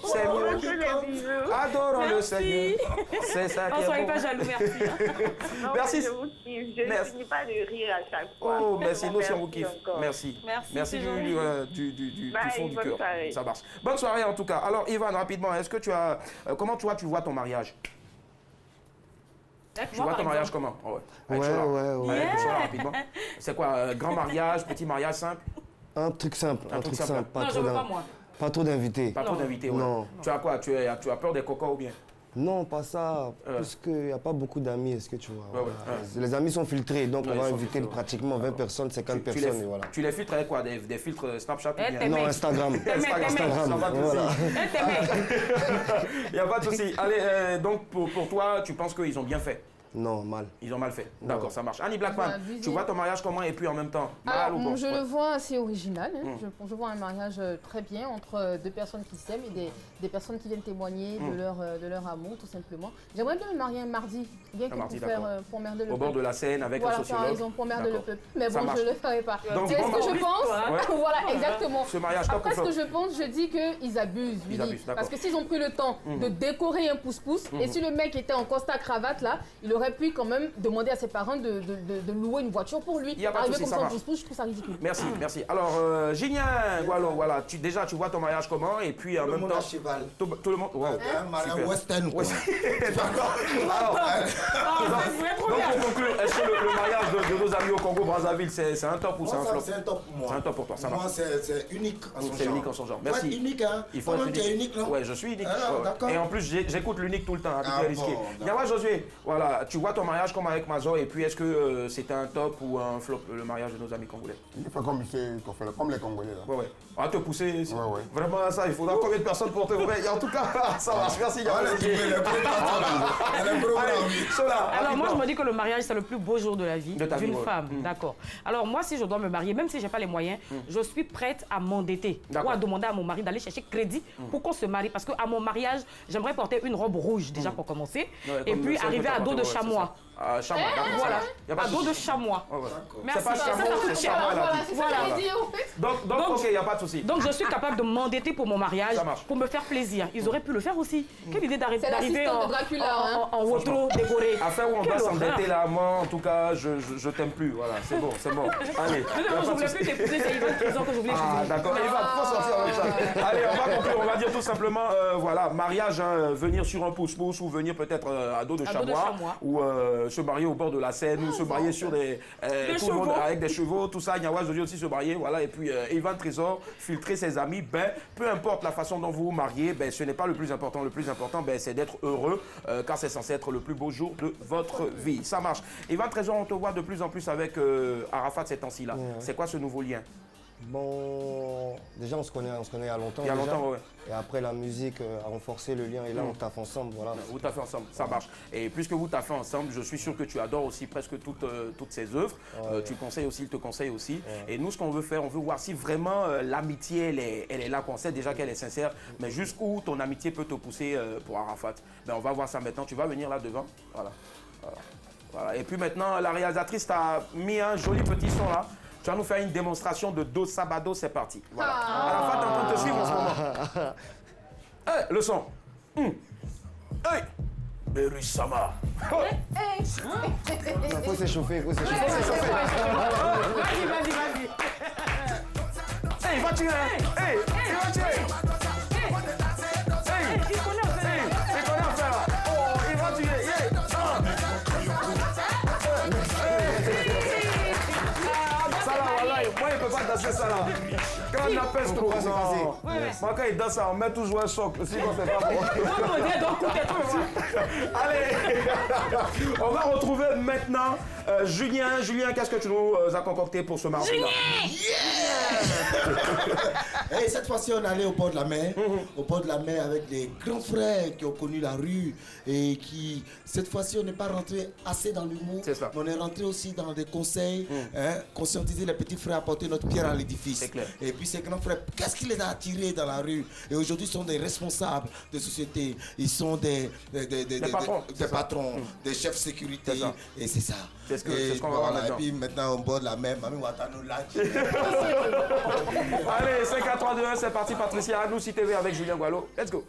C'est mieux. Adorons le Seigneur. C'est ça qui est bon. Soyez pas jaloux, merci. Non, merci. Je vous kiffe. Je ne finis pas de rire à chaque fois. Oh, merci. Nous aussi, on vous kiffe. Merci. Merci du fond du cœur. Ça marche. Bonne soirée en tout cas. Alors, Ivan, rapidement, est-ce que tu as... comment toi, tu vois ton mariage? Tu vois ton mariage comment? Ouais. Rapidement. C'est quoi? Grand mariage, petit mariage simple? Un truc simple. Pas trop d'invités. Pas trop d'invités, ouais. Non. Tu as quoi? Tu as peur des cocos ou bien? Non, pas ça, parce qu'il n'y a pas beaucoup d'amis, est-ce que tu vois? Les amis sont filtrés, donc on va inviter pratiquement 20 personnes, 50 personnes, et voilà. Tu les filtres avec quoi? Des filtres Snapchat ou bien? Non, Instagram. Instagram, voilà. Il n'y a pas de souci. Allez, donc pour toi, tu penses qu'ils ont bien fait? Non, mal. Ils ont mal fait. D'accord, ça marche. Annie Blackman, tu vois ton mariage comment et puis en même temps? Alors, je le vois assez original. Je vois un mariage très bien entre deux personnes qui s'aiment et des personnes qui viennent témoigner de leur amour, tout simplement. J'aimerais bien me marier un mardi. Bien qu'on puisse faire pour merder le peuple. Au bord de la Seine avec un sociologue. Voilà, par exemple, pour merder le peuple. Mais bon, je ne le ferai pas. Donc, c'est ce que je pense. Voilà, exactement. Ce mariage, après, ce que je pense, je dis qu'ils abusent. Parce que s'ils ont pris le temps de décorer un pouce-pouce, et si le mec était en costard-cravate là, il aurait pu quand même demander à ses parents de louer une voiture pour lui. Il n'y a pas de souci, ça marche. Je trouve ça ridicule. Merci. Alors, Gignan, voilà, déjà tu vois ton mariage comment et puis en même temps... Tout le monde... Un mariage western. D'accord. Donc pour conclure, est-ce que le mariage de nos amis au Congo-Brazzaville, c'est un top ou c'est un flop? C'est un top pour moi. C'est un top pour toi, ça marche. Moi, c'est unique en son genre. C'est unique en son genre. Merci. Unique, hein? Il faut être unique. Ouais, je suis unique. D'accord. Et en plus, j'écoute l'unique tout le temps. Yawa Josué, voilà, tu vois ton mariage comme avec Mazo et puis est-ce que c'était un top ou un flop le mariage de nos amis congolais? Il fait comme les Congolais là. Ouais. On va te pousser. Vraiment ça, il faudra combien de personnes pour te voir? En tout cas, ça marche. Merci Yawa Josué. Alors moi, je me dis que le mariage, c'est le plus beau jour de la vie d'une femme. D'accord. Alors moi, si je dois me marier, même si je n'ai pas les moyens, je suis prête à m'endetter ou à demander à mon mari d'aller chercher crédit pour qu'on se marie. Parce qu'à mon mariage, j'aimerais porter une robe rouge déjà pour commencer. Et puis arriver à dos de chamois. Chamois, voilà, à dos de chamois. C'est pas chamois, c'est chamois. Donc, ok, il n'y a pas de souci. Donc, je suis capable de m'endetter pour mon mariage, pour me faire plaisir. Ils auraient pu le faire aussi. Quelle idée d'arriver en wotro décoré. Affaire où on va s'endetter là, moi, en tout cas, je t'aime plus. Voilà, c'est bon, c'est bon. Allez. Je voulais plus t'épouser, c'est Ivan Trésor que je voulais épouser. Ah, d'accord, Ivan, il faut sortir avec ça. Allez, on va conclure, on va dire tout simplement, voilà, mariage, venir sur un pouce-pouce ou venir peut-être à dos de chamois ou se marier au bord de la Seine ou se marier sur des tout le monde avec des chevaux, tout ça. Nyawaz veut aussi se marier, voilà. Et puis Ivan Trésor, filtrer ses amis. Ben, peu importe la façon dont vous vous mariez, ben, ce n'est pas le plus important. Le plus important, ben, c'est d'être heureux, car c'est censé être le plus beau jour de votre vie. Ça marche. Ivan Trésor, on te voit de plus en plus avec Arafat ces temps-ci là. C'est quoi ce nouveau lien? Bon, déjà on se connaît il y a longtemps. Il y a longtemps, ouais. Et après la musique a renforcé le lien et là on taffe ensemble, voilà. Vous taffez ensemble, ça marche. Et puisque vous taffez ensemble, je suis sûr que tu adores aussi presque toutes ses œuvres. Tu conseilles aussi, il te conseille aussi. Et nous, ce qu'on veut faire, on veut voir si vraiment l'amitié, elle est là, qu'on sait déjà qu'elle est sincère, mais jusqu'où ton amitié peut te pousser pour Arafat. Ben, on va voir ça maintenant. Tu vas venir là devant. Voilà. Voilà. Et puis maintenant, la réalisatrice t'a mis un joli petit son là. Tu vas nous faire une démonstration de Do Sabado, c'est parti. Voilà. Arafat est en train de te suivre en ce moment. Hey, le son. Hey, Beru-sama. Il faut s'échauffer, il faut s'échauffer. Vas-y. Hey, il va tirer. Hey, il va tirer. Hey, il connaît à faire là. Oh, il va tirer. Moi, il ne peut pas danser ça là. Quand on appelle ce qu'on moi, quand il danse, on met toujours un soc. Sinon, c'est pas bon. Allez, on va retrouver maintenant Julien. Julien, qu'est-ce que tu nous as concocté pour ce mardi là? Et cette fois-ci, on est allé au bord de la mer. Au bord de la mer avec des grands frères qui ont connu la rue et qui, cette fois-ci, on n'est pas rentré assez dans l'humour. Mais on est rentré aussi dans des conseils, conscientiser les petits frères, apporter notre pierre à l'édifice. Et puis ces grands frères, qu'est-ce qui les a attirés dans la rue? Et aujourd'hui, ils sont des responsables de société. Ils sont des patrons, des chefs de sécurité. Et c'est ça. C'est ce qu'on va voir maintenant. Et puis maintenant, au bord de la mer, Mami Watano là. Allez, 5, 4, 3, 2, 1, c'est parti, Patricia. Nous, TV avec Julien Gualo. Let's go.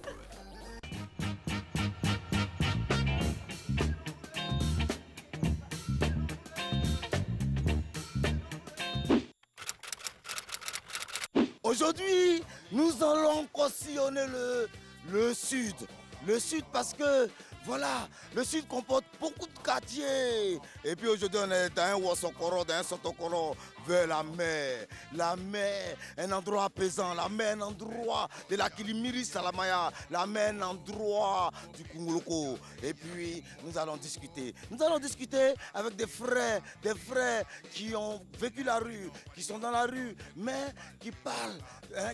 Aujourd'hui, nous allons encore sillonner le sud. Le sud parce que, voilà, le sud comporte beaucoup de quartiers. Et puis aujourd'hui, on est dans un Ouassokoro, dans un Sotokoro, vers la mer. La mer, un endroit apaisant. La mer, un endroit de la Kilimiri Salamaya. La mer, un endroit du Kunguloko. Et puis, nous allons discuter. Nous allons discuter avec des frères qui ont vécu la rue, qui sont dans la rue, mais qui parlent,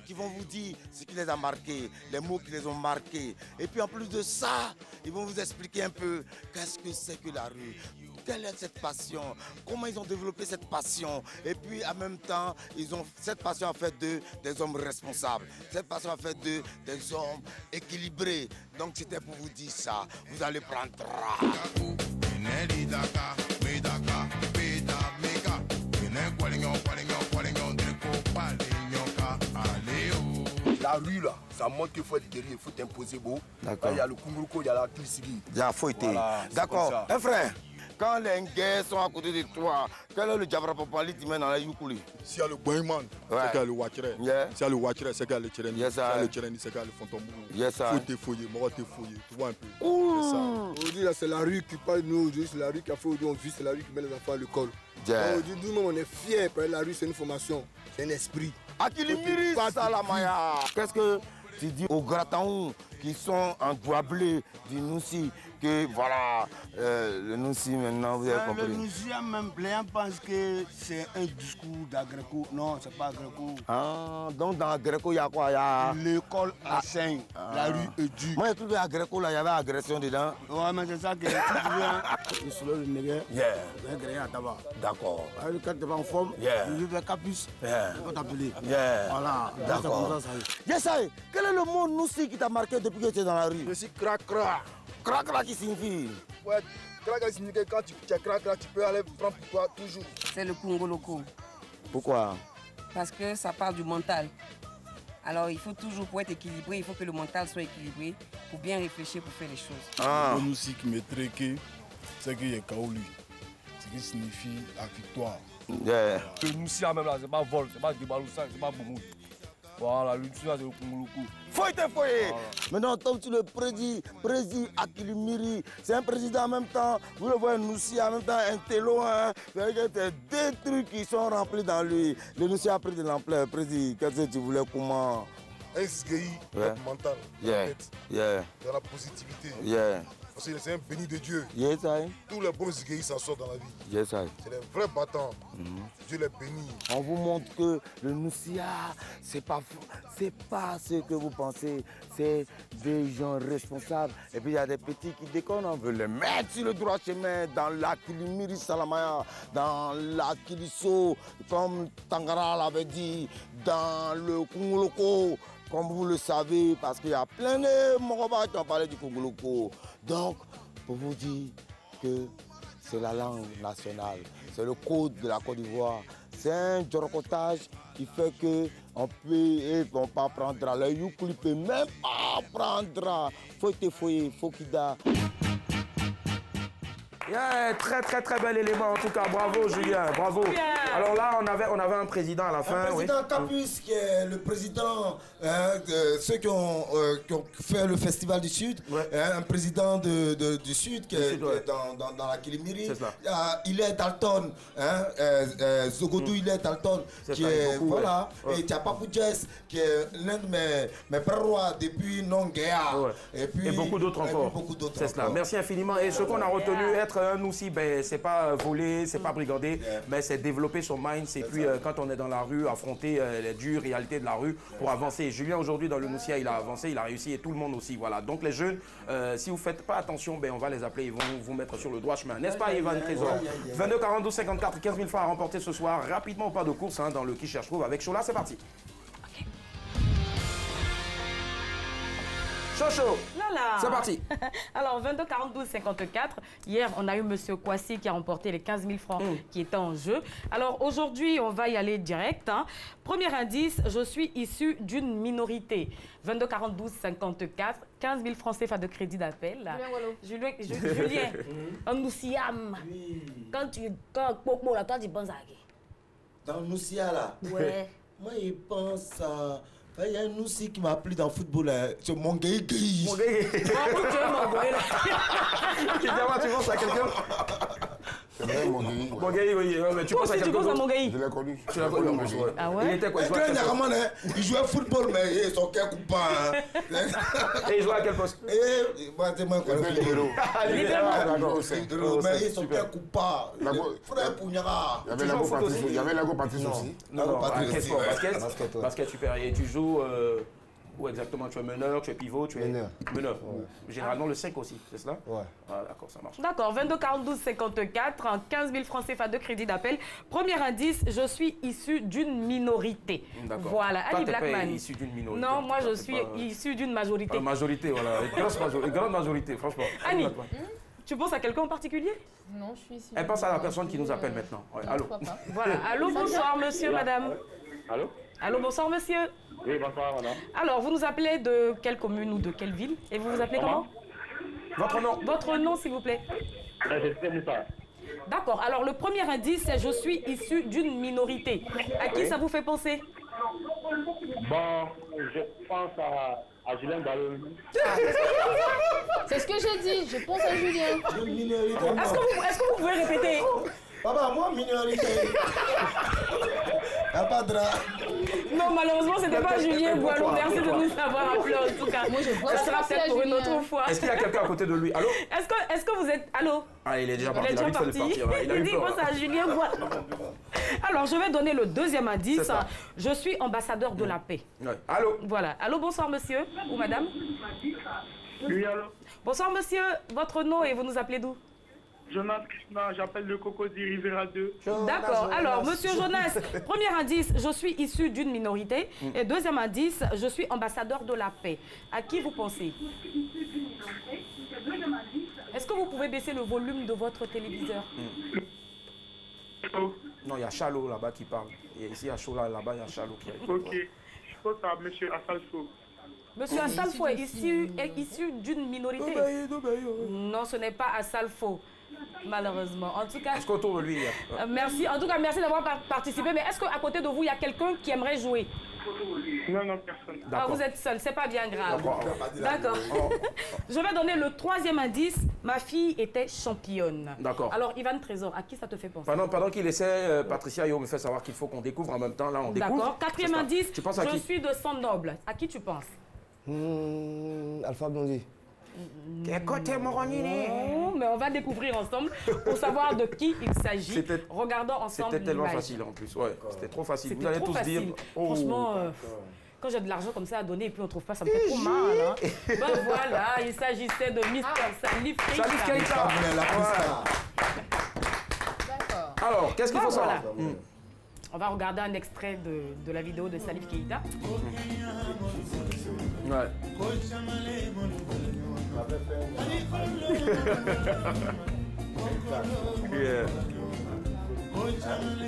qui vont vous dire ce qui les a marqués, les mots qui les ont marqués. Et puis, en plus de ça, ils vont vous expliquer un peu qu'est-ce que c'est que la rue, quelle est cette passion, comment ils ont développé cette passion. Et puis en même temps, cette passion a fait d'eux des hommes responsables. Cette passion a fait d'eux des hommes équilibrés. Donc c'était pour vous dire ça. Vous allez prendre la rue là, ça montre qu'il faut être guerrier, il faut t'imposer beau. D'accord. Il y a le Kunguruko, il y a la Tuisigi. Il y a Foïté. Voilà, d'accord. Un frère, quand les guerres sont à côté de toi, quel est le Djabra Papali qui met dans la Yukuli? S'il y a le Boyman, c'est qu'il y a le Wachre. S'il y a le Wachre, c'est qu'il y a le Tchéréni. S'il y a le Tchéréni, c'est qu'il y a le Fontombourg. Il faut t'effouiller, moi t'effouiller, tu vois un peu. C'est ça. Aujourd'hui, là, c'est la rue qui parle de nous, aujourd'hui, c'est la rue qui a fait aujourd'hui, on vit, c'est la rue qui met les enfants à l'école. Aujourd'hui, nous-mêmes, on est fiers, parce que la rue, c'est une formation, c'est un esprit. Akilimiri Salamaya. Qu'est-ce que tu dis au Grataou qui sont engouablés du Noussi, que voilà, le Noussi maintenant, vous avez compris. Le Noussi, même, les gens pensent que c'est un discours d'Agreco. Non, c'est pas Agreco. Ah, donc dans Agreco, il y a quoi? L'école enseigne, la rue est dure. Moi, j'ai trouvé Agreco, là, il y avait agression dedans. Ouais, mais c'est ça que tu soulèves le négué, tu vas griller à tabac. D'accord. Quand tu vas en forme, tu veux capuce, tu vas t'appeler. Voilà, d'accord. Yes, quel est le mot Noussi qui t'a marqué depuis que tu es dans la rue? Je suis crac-crac. Crac-crac qui signifie? Ouais, crac-crac signifie que quand tu es crac-crac, tu peux aller prendre pour toi toujours. C'est le Congoloko. Pourquoi? Parce que ça parle du mental. Alors il faut toujours, pour être équilibré, il faut que le mental soit équilibré pour bien réfléchir, pour faire les choses. Le Noussi qui me traque, c'est qu'il y a Kaouli. Ce qui signifie la victoire. Le Noussi même là, c'est pas vol, c'est pas Dibaloussa, c'est pas Boumoud. Voilà, le Noussi là, c'est le Congoloko. Faut te foyer. Maintenant, comme tu le président Akilimiri, c'est un président en même temps, vous le voyez, Noussi en même temps, un télo, hein. C'est deux trucs qui sont remplis dans lui. Le Noussi a pris de l'ampleur. Président, qu'est-ce que tu voulais, comment? Un SGI, mental, dans la positivité. Parce que c'est un béni de Dieu. Tous les bons SGI s'en sortent dans la vie. C'est des vrais battants. Dieu les bénit. On vous montre que le Noussia, c'est pas ce que vous pensez. C'est des gens responsables. Et puis il y a des petits qui déconnent. On veut les mettre sur le droit chemin, dans la Kilimiri Salamaya, dans la Kiliso, comme Tangara l'avait dit, dans le Kongoloko. Comme vous le savez, parce qu'il y a plein de Morobas qui ont parlé du Kongoloko. Donc, pour vous dire que c'est la langue nationale, c'est le code de la Côte d'Ivoire. C'est un jorocotage qui fait qu'on peut pas prendre à l'œil, on peut même pas prendre à Foyé, Fokida. Très bel élément en tout cas, bravo Julien, bravo. Alors là on avait un président à la fin. Un président Capus qui est le président de ceux qui ont fait le Festival du Sud, un président du Sud qui est dans la Kilimiri. Il est Dalton, Zogodou il est Dalton, qui est voilà, et Tiapapou Jess qui est l'un de mes frères depuis Nongea. Et beaucoup d'autres encore. C'est cela. Merci infiniment. Et ce qu'on a retenu, être un Noussi, ben, c'est pas voler, c'est pas brigander, mais c'est développer son mind. Et puis quand on est dans la rue, affronter les dures réalités de la rue pour avancer. Julien aujourd'hui dans le Noussia, il a avancé, il a réussi et tout le monde aussi. Voilà. Donc les jeunes, si vous faites pas attention, ben, on va les appeler, ils vont vous mettre sur le droit chemin. N'est-ce pas Ivan Trésor? 22 42 54, 15 000 francs à remporter ce soir. Rapidement, pas de course dans le Qui cherche trouve avec Chola. C'est parti. Chocho, c'est parti. Alors, 22 42 54. Hier, on a eu M. Kwasi qui a remporté les 15 000 francs qui étaient en jeu. Alors, aujourd'hui, on va y aller direct. Premier indice, je suis issu d'une minorité. 22 42 54. 15 000 francs CFA de crédit d'appel. Julien, un Noussiam. Quand Pokmo, là, toi, tu penses à qui? Dans le Noussia, là? Ouais. Moi, je pense à... Il y a un Noussi qui m'a appelé dans le football, c'est Mongaï. Mongaï. Tu penses à quelqu'un? C'est vrai, Mongaï. Mongaï, oui. Mais tu penses à quelqu'un d'autre? Je l'ai connu. Tu l'as connu, ah ouais? Il était quoi? Il jouait au football, mais son cœur coupe pas. Et il jouait à quel poste? C'est moi, quoi. Mais son cœur coupe pas. Frère Pougnara. Il y avait Lago Patrice aussi. Non, basket super. Et tu joues où exactement? Tu es meneur, tu es pivot, tu es meneur. Généralement le 5 aussi, c'est cela? Ouais. Ah, d'accord, ça marche. D'accord, 22 42 54, 15 000 francs CFA de crédit d'appel. Premier indice, je suis issu d'une minorité. Voilà, Annie Blackman. Issu d'une minorité. Non, moi je suis issu d'une majorité. Majorité, voilà. Une grande majorité, franchement. Annie, tu penses à quelqu'un en particulier? Non, je suis ici. Elle pense à la personne qui nous appelle maintenant. Allô. Voilà, allô, bonsoir monsieur, madame. Allô? Allô, bonsoir monsieur. Oui, bonsoir madame. Alors, vous nous appelez de quelle commune ou de quelle ville? Et vous vous appelez comment? Votre nom? Votre nom, s'il vous plaît. C'est Moussa. D'accord, alors le premier indice, c'est je suis issu d'une minorité. À qui ça vous fait penser? Bon, je pense à Julien Ballon. C'est ce que j'ai dit, je pense à Julien. Est-ce que vous pouvez répéter? Papa, moi, minorité. a pas de drap. Non, malheureusement, c'était pas Julien Boileau. Merci de nous avoir appelés en tout cas. Moi, je vois ça sera peut-être pour une autre fois. Est-ce qu'il y a quelqu'un à côté de lui? Allô? Est-ce que vous êtes... Allô? Ah, il est déjà parti. Il a vite fait de partir. Il a eu dit peur. ça à Julien Boileau. Alors, je vais donner le deuxième indice. Je suis ambassadeur de la paix. Ouais. Allô? Voilà. Allô, bonsoir monsieur ou madame? Oui, allô? Bonsoir monsieur, votre nom et vous nous appelez d'où? Jonas Krishna, j'appelle le Cocody Rivera 2. D'accord. Alors, monsieur Jonas, premier indice, je suis issu d'une minorité. Et deuxième indice, je suis ambassadeur de la paix. À qui vous pensez? Est-ce que vous pouvez baisser le volume de votre téléviseur? Non, il y a Chalo là-bas qui parle. Et ici, il y a Chola là-bas, il y a Chalo qui arrive. Ok. Je pense à monsieur Assalfo. Monsieur Assalfo est issu d'une minorité? Non, ce n'est pas Assalfo. Malheureusement. En tout cas... Est-ce qu'autour de lui, il y a... merci. En tout cas, merci d'avoir participé. Mais est-ce qu'à côté de vous, il y a quelqu'un qui aimerait jouer? Non, personne. Ah, vous êtes seul, c'est pas bien grave. D'accord. Je vais donner le troisième indice. Ma fille était championne. D'accord. Alors, Ivan Trésor, à qui ça te fait penser? Pendant qu'il essaie, Patricia Yo me fait savoir qu'il faut qu'on découvre en même temps. Là, on découvre. D'accord. Quatrième indice, tu penses à qui? Je suis de sang noble. À qui tu penses? Alpha Blondy. Non, mais on va découvrir ensemble pour savoir de qui il s'agit. Regardons ensemble. C'était tellement facile en plus. Ouais, c'était trop facile. Vous allez tous facile. dire. Oh. Franchement, quand j'ai de l'argent comme ça à donner et puis on ne trouve pas, ça me fait trop mal. Hein. Ben voilà, il s'agissait de Mr. Salif Keita. Salif Keita. D'accord. Alors, qu'est-ce qu'il faut savoir? On va regarder un extrait de la vidéo de Salif Keita. Ouais. Yeah.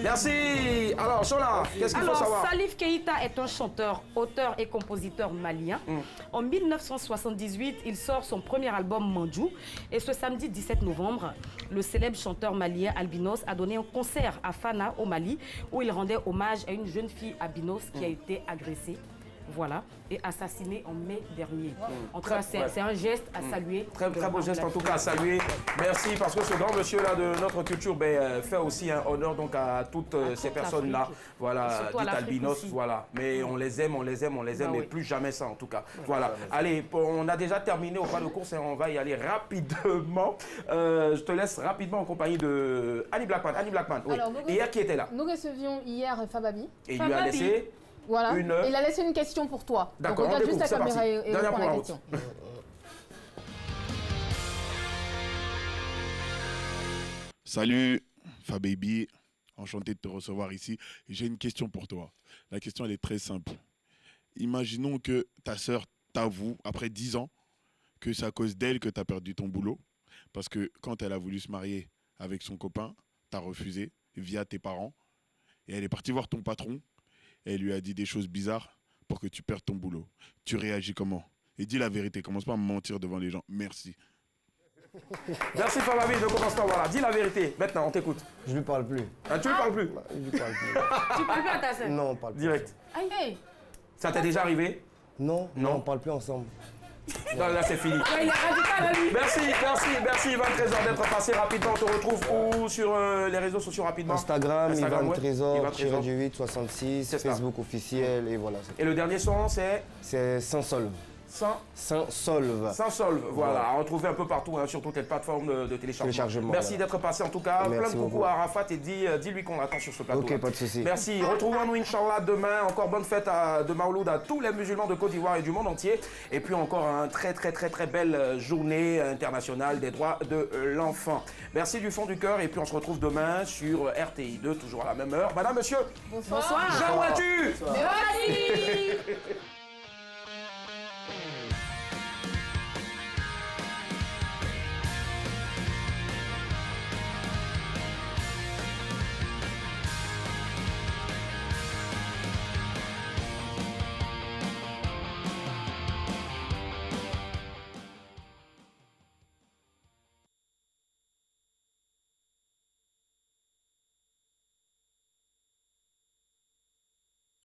Merci. Alors, Chola, qu'est-ce qu'il faut savoir? Salif Keita est un chanteur, auteur et compositeur malien. En 1978, il sort son premier album Mandjou. Et ce samedi 17 novembre, le célèbre chanteur malien albinos a donné un concert à Fana au Mali où il rendait hommage à une jeune fille albinos qui a été agressée. Voilà, et assassiné en mai dernier. En tout cas, c'est un geste à saluer. Très beau geste en tout cas à saluer. Merci parce que ce grand monsieur-là de notre culture fait aussi un honneur donc à toutes ces personnes-là. Voilà, dites albinos, voilà. Mais on les aime, mais plus jamais ça en tout cas. Voilà. Allez, on a déjà terminé au pas de course et on va y aller rapidement. Je te laisse rapidement en compagnie de Annie Blackman. Annie Blackman, oui. Alors, hier, qui était là? Nous recevions hier Fababi. Et il lui a laissé... Voilà, il a laissé une question pour toi. Donc regarde juste la caméra et réponds à la question. Salut Fababy, enchanté de te recevoir ici. J'ai une question pour toi. La question elle est très simple. Imaginons que ta sœur t'avoue après 10 ans que c'est à cause d'elle que tu as perdu ton boulot. Parce que quand elle a voulu se marier avec son copain, tu as refusé via tes parents. Et elle est partie voir ton patron. Et elle lui a dit des choses bizarres pour que tu perdes ton boulot. Tu réagis comment? Et dis la vérité, commence pas à me mentir devant les gens. Merci. Merci Fababi, ne commence pas, voilà. Dis la vérité, maintenant on t'écoute. Je lui parle plus. Ah, tu lui parles plus? Je lui parle plus. Tu parles plus à ta sœur? Non, on parle plus. Direct. Aïe. Ça t'est déjà arrivé? Non, on parle plus ensemble. Non, là c'est fini. Il est radical, lui. Merci Ivan Trésor d'être passé rapidement. On te retrouve où sur les réseaux sociaux rapidement? Instagram Ivan Trésor, tiré 866, Facebook officiel et voilà. Et le dernier son c'est? C'est Saint-Solve. Saint-Solve. Saint-Solve, voilà. À retrouver un peu partout, sur toutes les plateformes de téléchargement. Merci d'être passé en tout cas. Plein de coucou à Arafat et dis-lui qu'on l'attend sur ce plateau. Ok, pas de souci. Merci. Retrouvons-nous Inch'Allah demain. Encore bonne fête de Mawloud à tous les musulmans de Côte d'Ivoire et du monde entier. Et puis encore une très belle journée internationale des droits de l'enfant. Merci du fond du cœur et puis on se retrouve demain sur RTI2, toujours à la même heure. Madame, monsieur. Bonsoir. Jawadu. Merci.